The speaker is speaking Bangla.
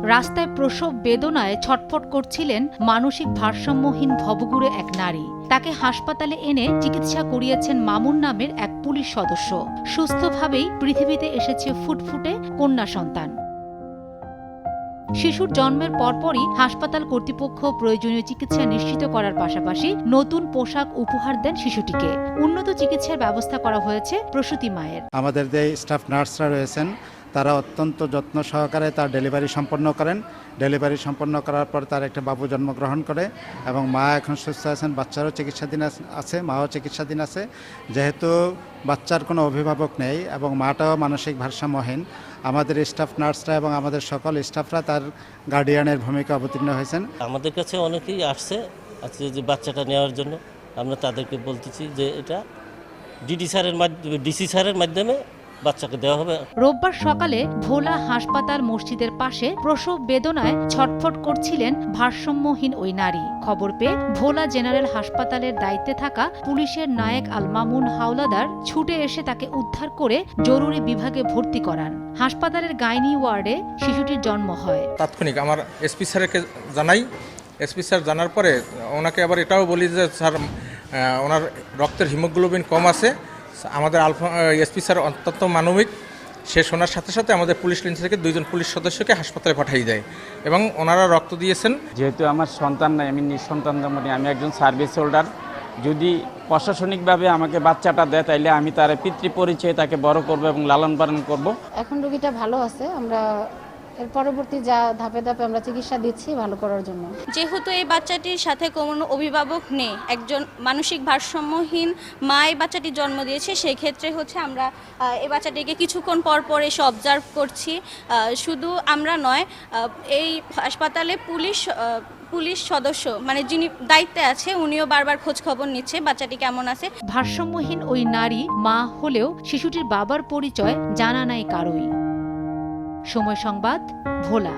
রাস্তায় প্রসব বেদনায় ছটফট করছিলেন মানসিক ভারসাম্যহীন ভবঘুরে এক নারী। তাকে হাসপাতালে এনে চিকিৎসা করিয়েছেন মামুন নামের এক পুলিশ সদস্য। সুস্থভাবেই পৃথিবীতে এসেছে ফুটফুটে কন্যা সন্তান। শিশুর জন্মের পরপরই হাসপাতাল কর্তৃপক্ষ প্রয়োজনীয় চিকিৎসা নিশ্চিত করার পাশাপাশি নতুন পোশাক উপহার দেন শিশুটিকে। উন্নত চিকিৎসার ব্যবস্থা করা হয়েছে প্রসূতি মায়ের। আমাদের যে স্টাফ নার্সরা রয়েছেন তারা অত্যন্ত যত্ন সহকারে তার ডেলিভারি সম্পন্ন করেন। ডেলিভারি সম্পন্ন করার পর তার একটা বাবু জন্মগ্রহণ করে এবং মা এখন সুস্থ আছেন। বাচ্চারও চিকিৎসাধীন আছে, মাও চিকিৎসাধীন আছে। যেহেতু বাচ্চার কোনো অভিভাবক নেই এবং মাটাও মানসিক ভারসাম্যহীন, আমাদের স্টাফ নার্সরা এবং আমাদের সকল স্টাফরা তার গার্ডিয়ানের ভূমিকা অবতীর্ণ হয়েছেন। আমাদের কাছে অনেকেই আসছে আজকে যে বাচ্চাটা নেওয়ার জন্য। আমরা তাদেরকে বলতেছি যে এটা ডিসি স্যারের মাধ্যমে বাচ্চাকে দেওয়া হবে। রোববার সকালে ভোলা হাসপাতাল মসজিদের পাশে প্রসব বেদনায় ছটফট করছিলেন ভারসাম্যহীন ওই নারী। খবর পেয়ে ভোলা জেনারেল হাসপাতালের দায়িত্বে থাকা পুলিশের নায়েক আল মামুন হাওলাদার ছুটে এসে তাকে উদ্ধার করে জরুরি বিভাগে ভর্তি করান। হাসপাতালের গাইনি ওয়ার্ডে শিশুটির জন্ম হয়। তাৎক্ষণিক আমার এসপি স্যারকে জানাই। এসপি স্যার জানার পরে ওনাকে আবার এটাও বলি যে স্যার ওনার রক্তের হিমোগ্লোবিন কম আছে। আমাদের এসপি স্যার অত্যন্ত মানবিক। সে শোনার সাথে সাথে আমাদের পুলিশ লাইন থেকে 2 জন পুলিশ সদস্যকে হাসপাতালে পাঠিয়ে দেয় এবং ওনারা রক্ত দিয়েছেন। যেহেতু আমার সন্তান নাই, আমি নিঃসন্তান, আমি একজন সার্ভিস হোল্ডার। যদি প্রশাসনিকভাবে আমাকে বাচ্চাটা দেয় তাইলে আমি তার পিতৃ পরিচয়ে তাকে বড় করব এবং লালন পালন করব। এখন রোগীটা ভালো আছে। আমরা এর পরবর্তী যা ধাপে ধাপে আমরা চিকিৎসা দিচ্ছি ভালো করার জন্য। যেহেতু এই বাচ্চাটির সাথে কোনো অভিভাবক নেই, একজন মানসিক ভারসাম্যহীন মা এই বাচ্চাটির জন্ম দিয়েছে, সেই ক্ষেত্রে আমরা এই বাচ্চাটিকে কিছুক্ষণ পর পর এসে অবজার্ভ করছি। শুধু আমরা নয়, এই হাসপাতালে পুলিশ সদস্য যিনি দায়িত্বে আছে উনিও বারবার খোঁজ খবর নিচ্ছে বাচ্চাটি কেমন আছে। ভারসাম্যহীন ওই নারী মা হলেও শিশুটির বাবার পরিচয় জানা নাই কারোই। সময় সংবাদ, ভোলা।